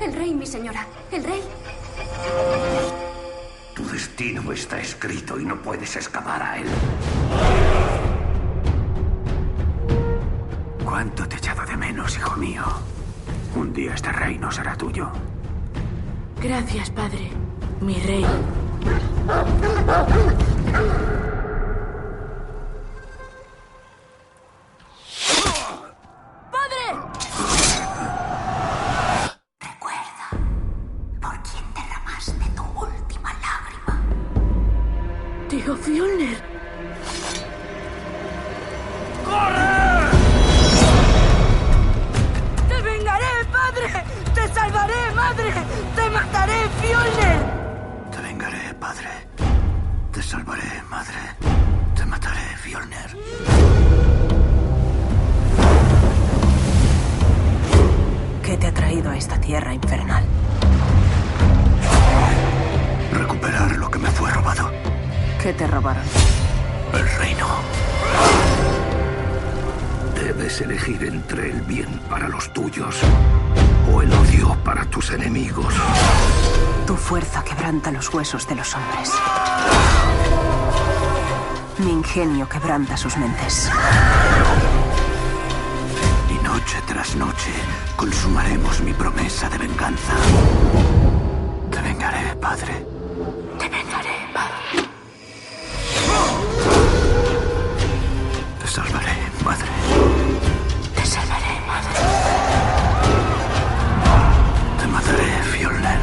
El rey, mi señora. El rey. Tu destino está escrito y no puedes escapar a él. ¿Cuánto te he echado de menos, hijo mío? Un día este reino será tuyo. Gracias, padre. Mi rey. ¡Tío Fjolnir! ¡Corre! ¡Te vengaré, padre! ¡Te salvaré, madre! ¡Te mataré, Fjolnir! Te vengaré, padre. Te salvaré, madre. Te mataré, Fjolnir. ¿Qué te ha traído a esta tierra infernal? Recuperar lo que me fue robado. ¿Qué te robaron? El reino. Debes elegir entre el bien para los tuyos o el odio para tus enemigos. Tu fuerza quebranta los huesos de los hombres. Mi ingenio quebranta sus mentes. Y noche tras noche consumaremos mi promesa de venganza. Te vengaré, padre. Te vengaré, padre. Te salvaré, madre. Te salvaré, madre. Te mataré, Fjolnir.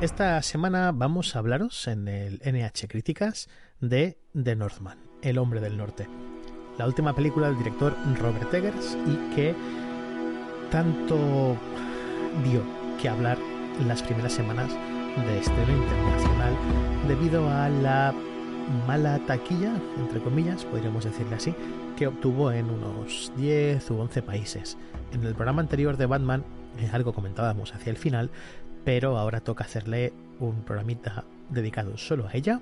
Esta semana vamos a hablaros en el NH Críticas de The Northman, El hombre del norte, la última película del director Robert Eggers y que tanto dio que hablar en las primeras semanas de estreno internacional debido a la mala taquilla, entre comillas, podríamos decirle así, que obtuvo en unos 10 u 11 países. En el programa anterior de Batman algo comentábamos hacia el final, pero ahora toca hacerle un programita dedicado solo a ella.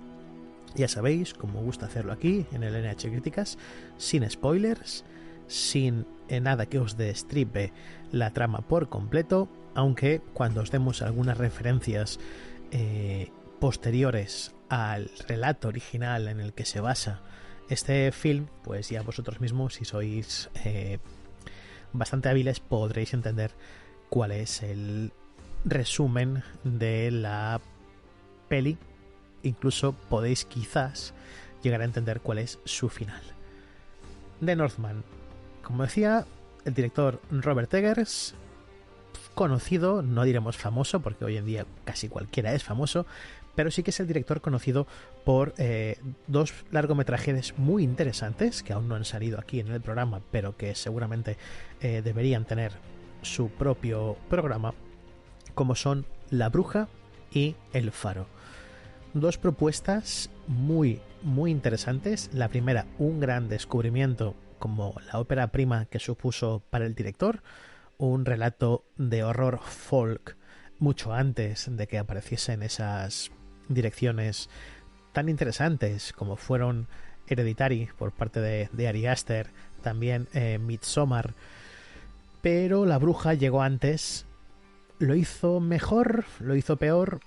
Ya sabéis, como gusta hacerlo aquí en el NH Críticas, sin spoilers, sin nada que os destripe la trama por completo, aunque cuando os demos algunas referencias posteriores al relato original en el que se basa este film, pues ya vosotros mismos, si sois bastante hábiles, podréis entender cuál es el resumen de la peli. Incluso podéis quizás llegar a entender cuál es su final. The Northman, como decía, el director Robert Eggers, conocido, no diremos famoso porque hoy en día casi cualquiera es famoso, pero sí que es el director conocido por dos largometrajes muy interesantes que aún no han salido aquí en el programa, pero que seguramente deberían tener su propio programa, como son La Bruja y El Faro. Dos propuestas muy, muy interesantes. La primera, un gran descubrimiento como la ópera prima que supuso para el director, un relato de horror folk mucho antes de que apareciesen esas direcciones tan interesantes como fueron Hereditary por parte de Ari Aster, también Midsommar, pero La Bruja llegó antes. ¿Lo hizo mejor? ¿Lo hizo peor?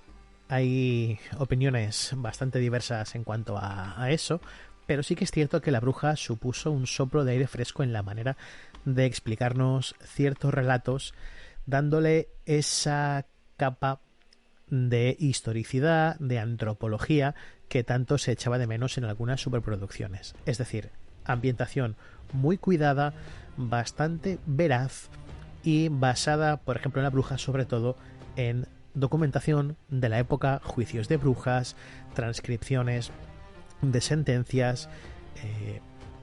Hay opiniones bastante diversas en cuanto a eso, pero sí que es cierto que La Bruja supuso un soplo de aire fresco en la manera de explicarnos ciertos relatos, dándole esa capa de historicidad, de antropología, que tanto se echaba de menos en algunas superproducciones. Es decir, ambientación muy cuidada, bastante veraz y basada, por ejemplo, en La Bruja, sobre todo en documentación de la época, juicios de brujas, transcripciones de sentencias,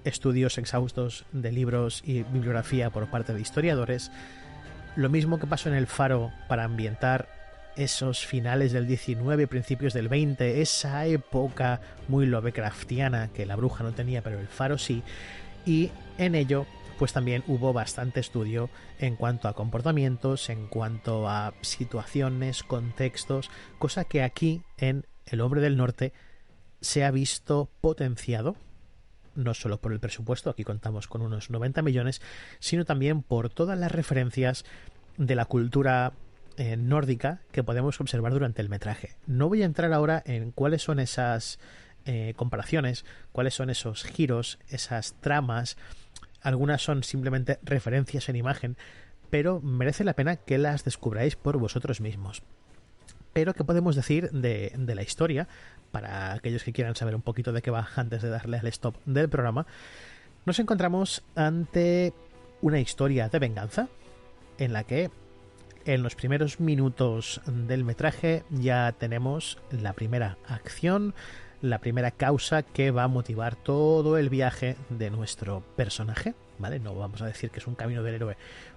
estudios exhaustos de libros y bibliografía por parte de historiadores. Lo mismo que pasó en El Faro para ambientar esos finales del 19 y principios del 20, esa época muy Lovecraftiana que La Bruja no tenía, pero El Faro sí, y en ello pues también hubo bastante estudio en cuanto a comportamientos, en cuanto a situaciones, contextos, cosa que aquí en El Hombre del Norte se ha visto potenciado, no solo por el presupuesto, aquí contamos con unos 90 millones, sino también por todas las referencias de la cultura nórdica que podemos observar durante el metraje. No voy a entrar ahora en cuáles son esas comparaciones, cuáles son esos giros, esas tramas. Algunas son simplemente referencias en imagen, pero merece la pena que las descubráis por vosotros mismos. Pero ¿qué podemos decir de la historia? Para aquellos que quieran saber un poquito de qué va antes de darle al stop del programa, nos encontramos ante una historia de venganza en la que en los primeros minutos del metraje ya tenemos la primera acción, la primera causa que va a motivar todo el viaje de nuestro personaje, ¿vale? No vamos a decir que es un camino del héroe,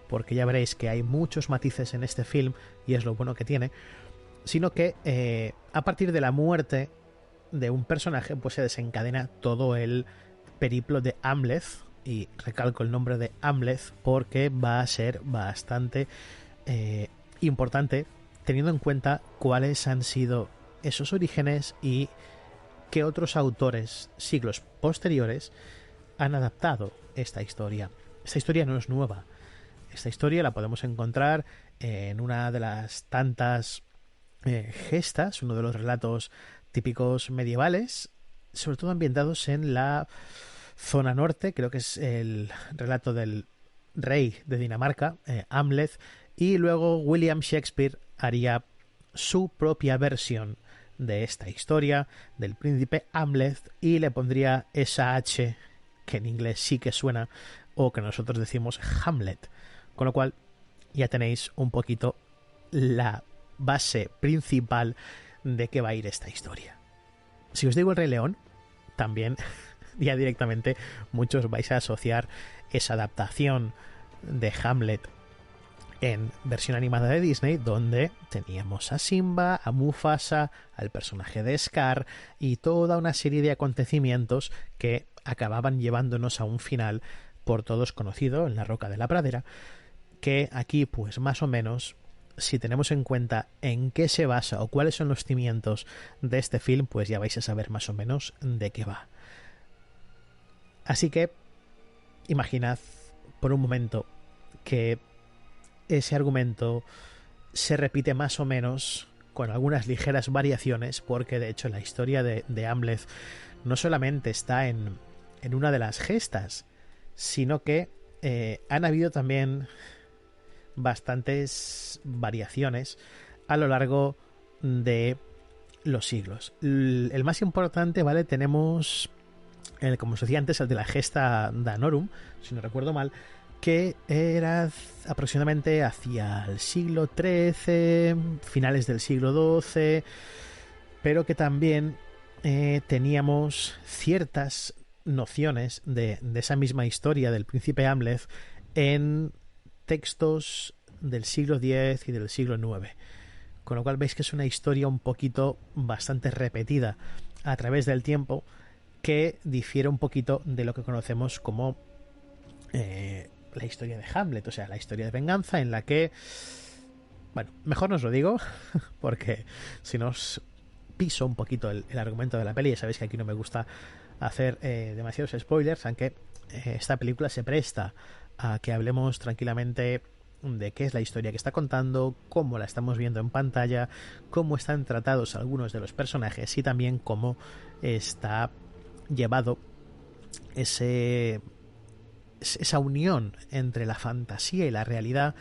porque ya veréis que hay muchos matices en este film y es lo bueno que tiene, sino que a partir de la muerte de un personaje pues se desencadena todo el periplo de Amleth, y recalco el nombre de Amleth porque va a ser bastante importante teniendo en cuenta cuáles han sido esos orígenes y qué otros autores siglos posteriores han adaptado esta historia. Esta historia no es nueva. Esta historia la podemos encontrar en una de las tantas gestas, uno de los relatos típicos medievales, sobre todo ambientados en la zona norte. Creo que es el relato del rey de Dinamarca, Amleth, y luego William Shakespeare haría su propia versión de esta historia del príncipe Amleth y le pondría esa H que en inglés sí que suena, o que nosotros decimos Hamlet, con lo cual ya tenéis un poquito la base principal de qué va a ir esta historia. Si os digo El Rey León, también ya directamente muchos vais a asociar esa adaptación de Hamlet en versión animada de Disney, donde teníamos a Simba, a Mufasa, al personaje de Scar y toda una serie de acontecimientos que acababan llevándonos a un final por todos conocido en La Roca de la Pradera, que aquí pues más o menos, si tenemos en cuenta en qué se basa o cuáles son los cimientos de este film, pues ya vais a saber más o menos de qué va. Así que imaginad por un momento que ese argumento se repite más o menos con algunas ligeras variaciones, porque de hecho la historia de Amleth no solamente está en una de las gestas, sino que han habido también bastantes variaciones a lo largo de los siglos. El más importante, ¿vale? Tenemos, como os decía antes, el de la gesta Danorum, si no recuerdo mal, que era aproximadamente hacia el siglo XIII, finales del siglo XII, pero que también teníamos ciertas nociones de esa misma historia del príncipe Amleth en textos del siglo X y del siglo IX, con lo cual veis que es una historia un poquito bastante repetida a través del tiempo, que difiere un poquito de lo que conocemos como la historia de Hamlet, o sea, la historia de venganza, en la que, bueno, mejor no os lo digo porque si no os piso un poquito el argumento de la peli. Ya sabéis que aquí no me gusta hacer demasiados spoilers, aunque esta película se presta a que hablemos tranquilamente de qué es la historia que está contando, cómo la estamos viendo en pantalla, cómo están tratados algunos de los personajes y también cómo está llevado esa unión entre la fantasía y la realidad,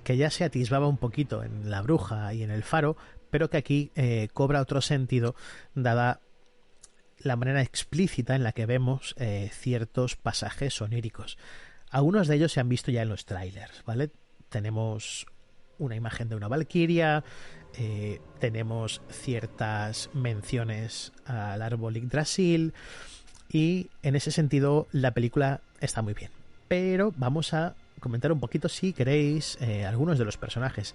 que ya se atisbaba un poquito en La Bruja y en El Faro, pero que aquí cobra otro sentido dada la manera explícita en la que vemos ciertos pasajes oníricos. Algunos de ellos se han visto ya en los trailers, ¿vale? Tenemos una imagen de una valquiria, tenemos ciertas menciones al árbol Yggdrasil, y en ese sentido la película está muy bien. Pero vamos a comentar un poquito, si queréis, algunos de los personajes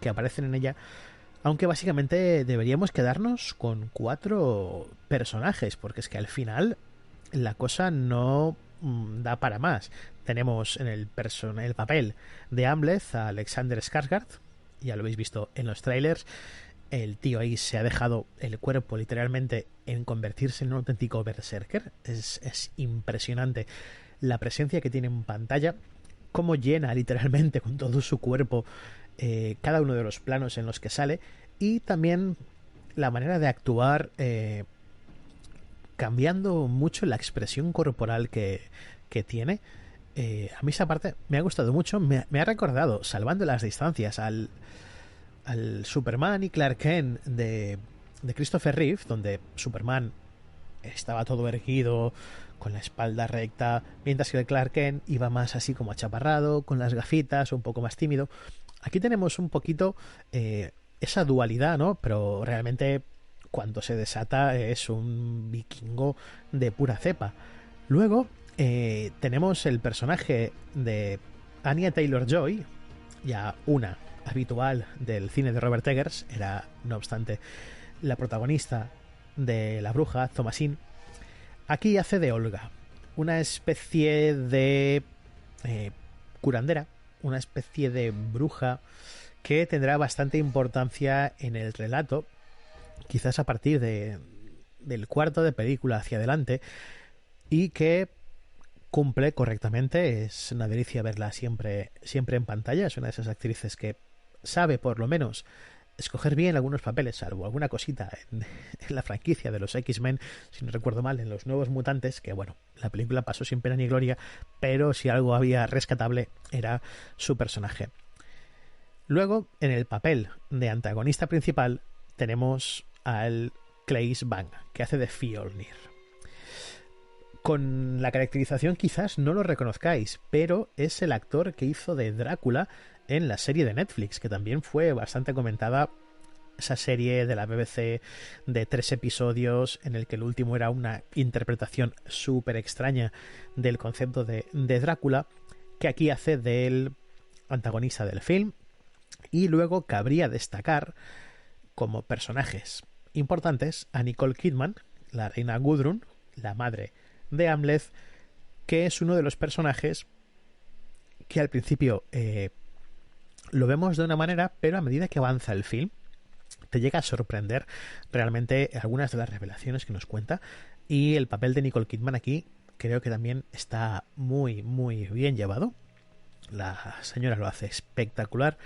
que aparecen en ella, aunque básicamente deberíamos quedarnos con 4 personajes, porque es que al final la cosa no da para más. Tenemos en el papel de Hamlet a Alexander Skarsgård, ya lo habéis visto en los trailers. El tío ahí se ha dejado el cuerpo literalmente en convertirse en un auténtico berserker. Es impresionante la presencia que tiene en pantalla, cómo llena literalmente con todo su cuerpo cada uno de los planos en los que sale, y también la manera de actuar, cambiando mucho la expresión corporal que tiene. A mí esa parte me ha gustado mucho, me ha recordado, salvando las distancias, al Superman y Clark Kent de Christopher Reeve, donde Superman estaba todo erguido, con la espalda recta, mientras que el Clark Kent iba más así como achaparrado, con las gafitas, un poco más tímido. Aquí tenemos un poquito esa dualidad, ¿no? Pero realmente cuando se desata es un vikingo de pura cepa. Luego tenemos el personaje de Anya Taylor-Joy, ya una habitual del cine de Robert Eggers, era no obstante la protagonista de La Bruja, Thomasin. Aquí hace de Olga, una especie de curandera, una especie de bruja que tendrá bastante importancia en el relato, quizás a partir del cuarto de película hacia adelante, y que cumple correctamente. Es una delicia verla siempre en pantalla. Es una de esas actrices que sabe por lo menos escoger bien algunos papeles, salvo alguna cosita en la franquicia de los X-Men, si no recuerdo mal, en Los Nuevos Mutantes, que bueno, la película pasó sin pena ni gloria, pero si algo había rescatable era su personaje. Luego, en el papel de antagonista principal, tenemos al Claes Bang, que hace de Fjolnir. Con la caracterización quizás no lo reconozcáis, pero es el actor que hizo de Drácula en la serie de Netflix, que también fue bastante comentada, esa serie de la BBC de 3 episodios en el que el último era una interpretación súper extraña del concepto de Drácula, que aquí hace del antagonista del film. Y luego cabría destacar como personajes importantes a Nicole Kidman, la reina Gudrun, la madre de Hamlet, que es uno de los personajes que al principio lo vemos de una manera, pero a medida que avanza el film te llega a sorprender realmente algunas de las revelaciones que nos cuenta, y el papel de Nicole Kidman aquí creo que también está muy muy bien llevado. La señora lo hace espectacular.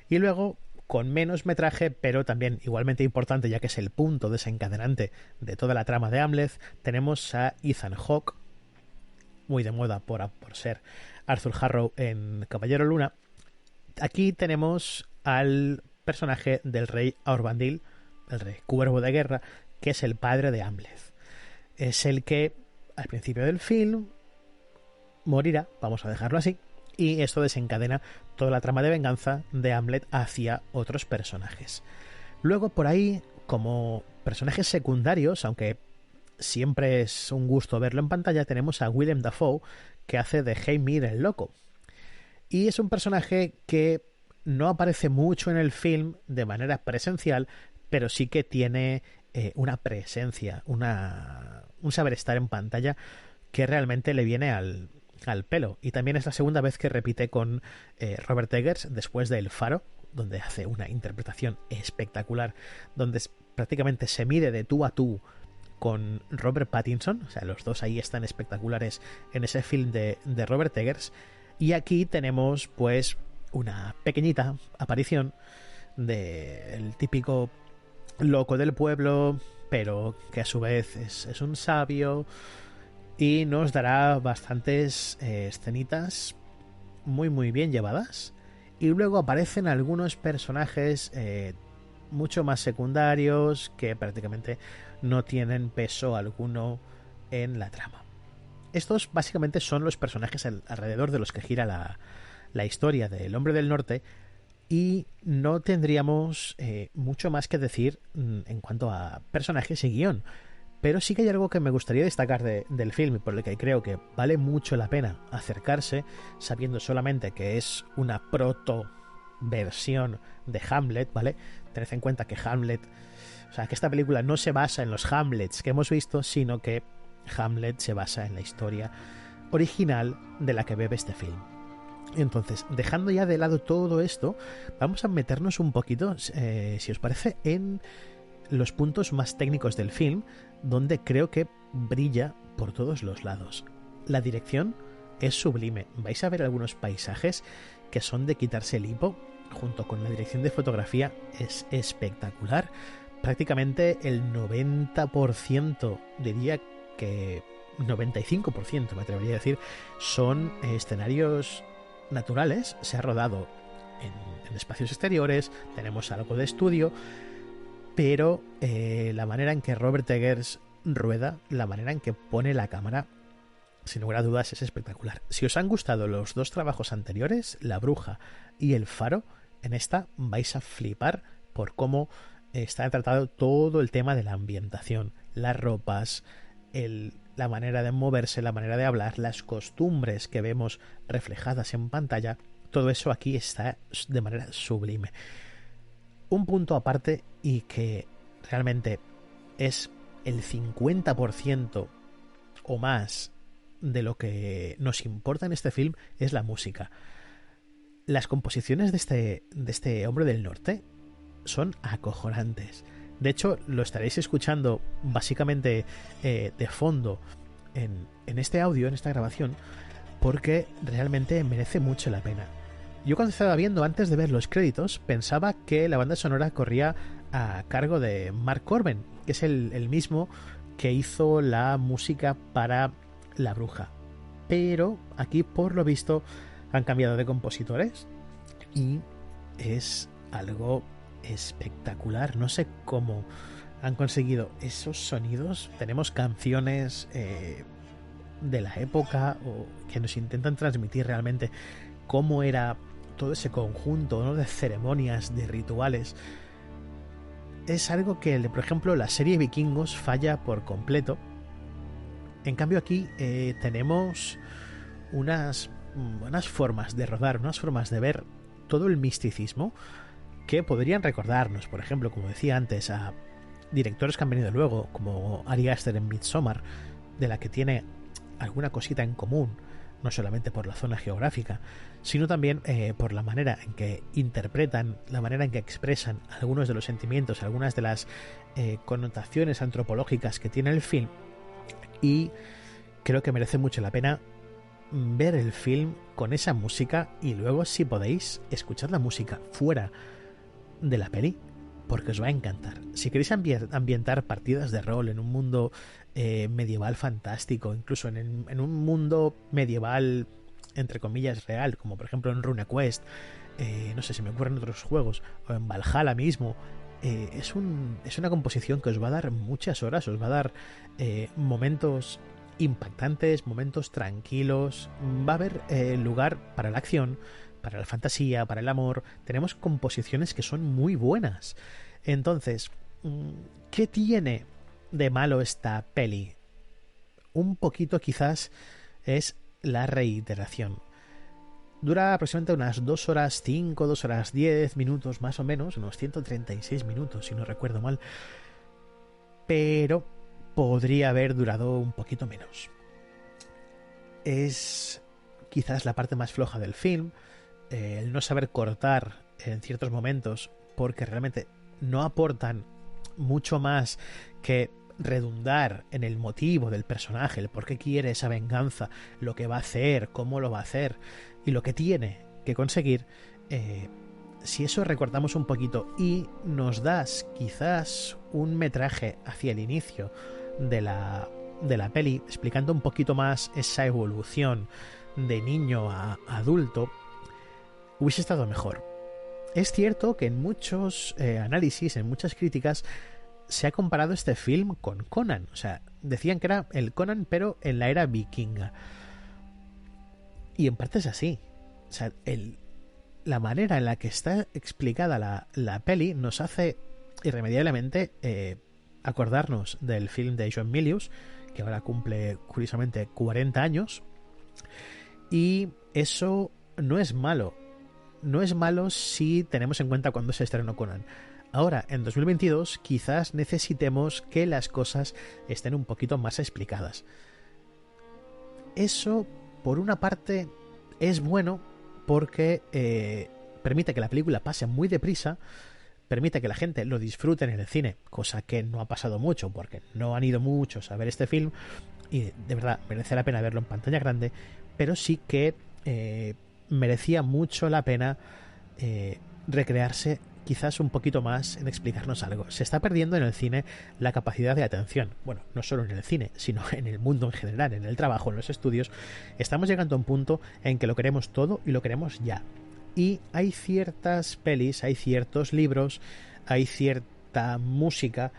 Y luego, con menos metraje, pero también igualmente importante, ya que es el punto desencadenante de toda la trama de Hamlet, tenemos a Ethan Hawke, muy de moda por ser Arthur Harrow en Caballero Luna. Aquí tenemos al personaje del rey Aurbandil, el rey cuervo de guerra, que es el padre de Hamlet. Es el que al principio del film morirá, vamos a dejarlo así, y esto desencadena toda la trama de venganza de Hamlet hacia otros personajes. Luego por ahí, como personajes secundarios, aunque siempre es un gusto verlo en pantalla, tenemos a Willem Dafoe, que hace de Heimir el Loco. Y es un personaje que no aparece mucho en el film de manera presencial, pero sí que tiene una presencia, un saber estar en pantalla que realmente le viene al pelo. Y también es la segunda vez que repite con Robert Eggers después de El Faro, donde hace una interpretación espectacular, donde prácticamente se mide de tú a tú con Robert Pattinson. O sea, los dos ahí están espectaculares en ese film de Robert Eggers. Y aquí tenemos pues una pequeñita aparición del típico loco del pueblo, pero que a su vez es un sabio, y nos dará bastantes escenitas muy muy bien llevadas. Y luego aparecen algunos personajes mucho más secundarios que prácticamente no tienen peso alguno en la trama. Estos básicamente son los personajes alrededor de los que gira la historia del Hombre del Norte, y no tendríamos mucho más que decir en cuanto a personajes y guión. Pero sí que hay algo que me gustaría destacar del film, y por el que creo que vale mucho la pena acercarse, sabiendo solamente que es una proto-versión de Hamlet, ¿vale? Tened en cuenta que Hamlet, o sea, que esta película no se basa en los Hamlets que hemos visto, sino que Hamlet se basa en la historia original de la que bebe este film. Entonces, dejando ya de lado todo esto, vamos a meternos un poquito, si os parece, en los puntos más técnicos del film, donde creo que brilla por todos los lados. La dirección es sublime. Vais a ver algunos paisajes que son de quitarse el hipo, junto con la dirección de fotografía es espectacular. Prácticamente el 90%, diría que 95%, me atrevería a decir, son escenarios naturales. Se ha rodado en espacios exteriores, tenemos algo de estudio, pero la manera en que Robert Eggers rueda, la manera en que pone la cámara, sin lugar a dudas es espectacular. Si os han gustado los dos trabajos anteriores, La Bruja y El Faro, en esta vais a flipar por cómo está tratado todo el tema de la ambientación, las ropas, la manera de moverse, la manera de hablar, las costumbres que vemos reflejadas en pantalla. Todo eso aquí está de manera sublime. Un punto aparte, y que realmente es el 50% o más de lo que nos importa en este film, es la música. Las composiciones de este hombre del norte son acojonantes. De hecho, lo estaréis escuchando básicamente de fondo en este audio, en esta grabación, porque realmente merece mucho la pena. Yo cuando estaba viendo, antes de ver los créditos, pensaba que la banda sonora corría a cargo de Mark Corben, que es el mismo que hizo la música para La Bruja. Pero aquí, por lo visto, han cambiado de compositores y es algo espectacular. No sé cómo han conseguido esos sonidos. Tenemos canciones de la época, o que nos intentan transmitir realmente cómo era todo ese conjunto, ¿no?, de ceremonias, de rituales. Es algo que, por ejemplo, la serie Vikingos falla por completo. En cambio aquí tenemos unas formas de rodar, unas formas de ver todo el misticismo que podrían recordarnos, por ejemplo, como decía antes, a directores que han venido luego, como Ari Aster en Midsommar, de la que tiene alguna cosita en común, no solamente por la zona geográfica, sino también por la manera en que interpretan, la manera en que expresan algunos de los sentimientos, algunas de las connotaciones antropológicas que tiene el film. Y creo que merece mucho la pena ver el film con esa música, y luego, si podéis, escuchar la música fuera de la peli, porque os va a encantar. Si queréis ambientar partidas de rol en un mundo medieval fantástico, incluso en un mundo medieval entre comillas real, como por ejemplo en RuneQuest, no sé, si me ocurren otros juegos, o en Valhalla mismo, es una composición que os va a dar muchas horas, os va a dar momentos impactantes, momentos tranquilos. Va a haber lugar para la acción, para la fantasía, para el amor. Tenemos composiciones que son muy buenas. Entonces, ¿qué tiene de malo esta peli? Un poquito quizás es la reiteración. Dura aproximadamente unas 2 horas 5, 2 horas 10 minutos más o menos, unos 136 minutos si no recuerdo mal, pero podría haber durado un poquito menos. Es quizás la parte más floja del film, el no saber cortar en ciertos momentos, porque realmente no aportan mucho más que redundar en el motivo del personaje, el por qué quiere esa venganza, lo que va a hacer, cómo lo va a hacer y lo que tiene que conseguir. Si eso recortamos un poquito y nos das quizás un metraje hacia el inicio de la peli, explicando un poquito más esa evolución de niño a adulto, hubiese estado mejor. Es cierto que en muchos análisis, en muchas críticas, se ha comparado este film con Conan. O sea, decían que era el Conan, pero en la era vikinga. Y en parte es así. O sea, la manera en la que está explicada la peli nos hace irremediablemente acordarnos del film de John Milius, que ahora cumple curiosamente 40 años. Y eso no es malo. No es malo si tenemos en cuenta cuándo se estrenó Conan. Ahora, en 2022, quizás necesitemos que las cosas estén un poquito más explicadas. Eso por una parte es bueno porque permite que la película pase muy deprisa, permite que la gente lo disfrute en el cine, cosa que no ha pasado mucho porque no han ido muchos a ver este film y de verdad merece la pena verlo en pantalla grande, pero sí que merecía mucho la pena recrearse quizás un poquito más en explicarnos algo. Se está perdiendo en el cine la capacidad de atención. Bueno, no solo en el cine, sino en el mundo en general, en el trabajo, en los estudios. Estamos llegando a un punto en que lo queremos todo y lo queremos ya. Y hay ciertas pelis, hay ciertos libros, hay cierta música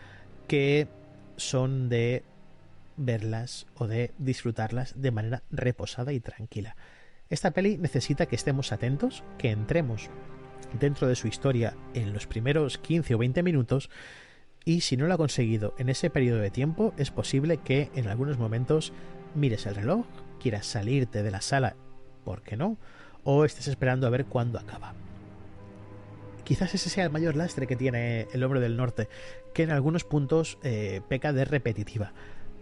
que son de verlas o de disfrutarlas de manera reposada y tranquila. Esta peli necesita que estemos atentos, que entremos dentro de su historia en los primeros 15 o 20 minutos, y si no lo ha conseguido en ese periodo de tiempo, es posible que en algunos momentos mires el reloj, quieras salirte de la sala, ¿por qué no?, o estés esperando a ver cuándo acaba. Quizás ese sea el mayor lastre que tiene El Hombre del Norte, que en algunos puntos peca de repetitiva,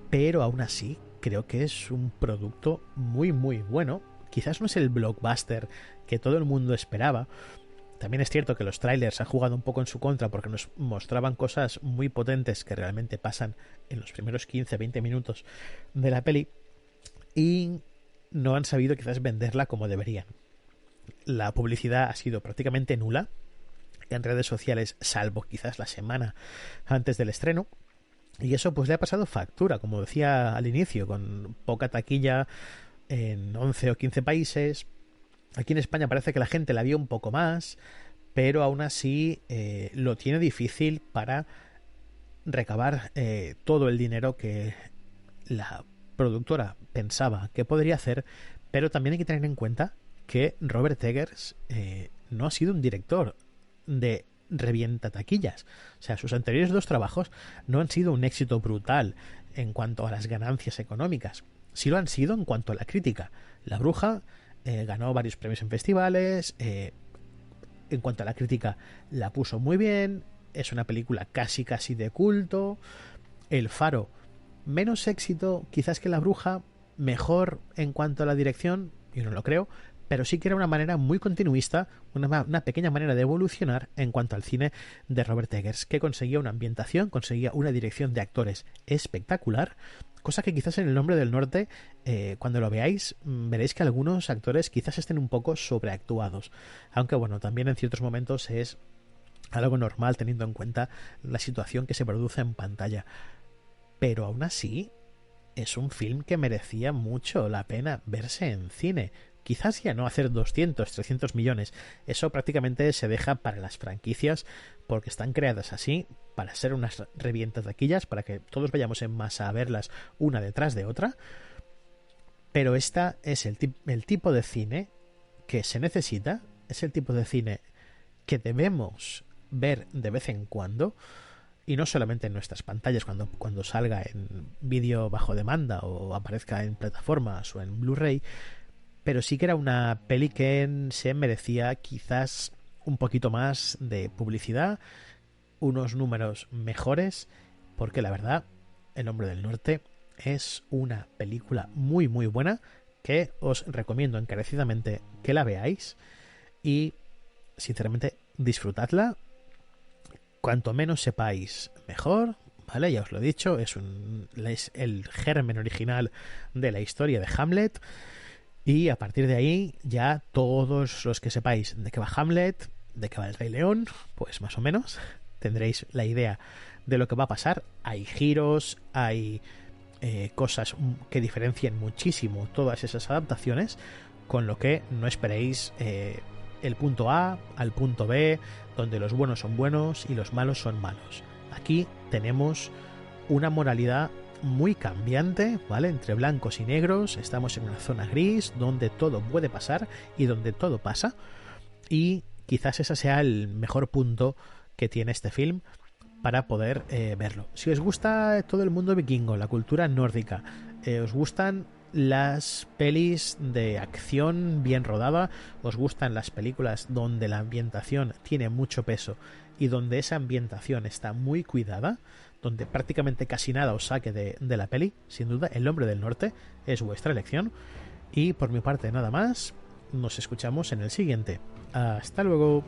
pero aún así creo que es un producto muy muy bueno. Quizás no es el blockbuster que todo el mundo esperaba. También es cierto que los trailers han jugado un poco en su contra porque nos mostraban cosas muy potentes que realmente pasan en los primeros 15-20 minutos de la peli y no han sabido quizás venderla como deberían. La publicidad ha sido prácticamente nula en redes sociales, salvo quizás la semana antes del estreno, y eso pues le ha pasado factura, como decía al inicio, con poca taquilla en 11 o 15 países. Aquí en España parece que la gente la vio un poco más, pero aún así lo tiene difícil para recabar todo el dinero que la productora pensaba que podría hacer, pero también hay que tener en cuenta que Robert Eggers no ha sido un director de revienta taquillas. O sea, sus anteriores dos trabajos no han sido un éxito brutal en cuanto a las ganancias económicas. Sí lo han sido en cuanto a la crítica. La Bruja ganó varios premios en festivales. En cuanto a la crítica, la puso muy bien. Es una película casi de culto. El Faro, menos éxito quizás que La Bruja, mejor en cuanto a la dirección, yo no lo creo, pero sí que era una manera muy continuista, una pequeña manera de evolucionar en cuanto al cine de Robert Eggers, que conseguía una ambientación, conseguía una dirección de actores espectacular, cosa que quizás en El Hombre del Norte, cuando lo veáis, veréis que algunos actores quizás estén un poco sobreactuados, aunque bueno, también en ciertos momentos es algo normal teniendo en cuenta la situación que se produce en pantalla, pero aún así es un film que merecía mucho la pena verse en cine. Quizás ya no hacer 200, 300 millones, eso prácticamente se deja para las franquicias porque están creadas así, para ser unas revientataquillas, para que todos vayamos en masa a verlas una detrás de otra, pero esta es el tipo de cine que se necesita, es el tipo de cine que debemos ver de vez en cuando, y no solamente en nuestras pantallas cuando salga en vídeo bajo demanda o aparezca en plataformas o en Blu-ray, pero sí que era una peli que se merecía quizás un poquito más de publicidad, unos números mejores, porque la verdad, El Hombre del Norte es una película muy muy buena que os recomiendo encarecidamente que la veáis y sinceramente disfrutadla. Cuanto menos sepáis, mejor, ¿vale? Ya os lo he dicho, es el germen original de la historia de Hamlet. Y a partir de ahí, ya todos los que sepáis de qué va Hamlet, de qué va el Rey León, pues más o menos tendréis la idea de lo que va a pasar. Hay giros, hay cosas que diferencian muchísimo todas esas adaptaciones, con lo que no esperéis el punto A al punto B, donde los buenos son buenos y los malos son malos. Aquí tenemos una moralidad muy cambiante, ¿vale? Entre blancos y negros, estamos en una zona gris donde todo puede pasar y donde todo pasa, y quizás ese sea el mejor punto que tiene este film para poder verlo. Si os gusta todo el mundo vikingo, la cultura nórdica, os gustan las pelis de acción bien rodada, os gustan las películas donde la ambientación tiene mucho peso y donde esa ambientación está muy cuidada, donde prácticamente casi nada os saque de la peli, sin duda El Hombre del Norte es vuestra elección. Y por mi parte nada más, nos escuchamos en el siguiente. Hasta luego.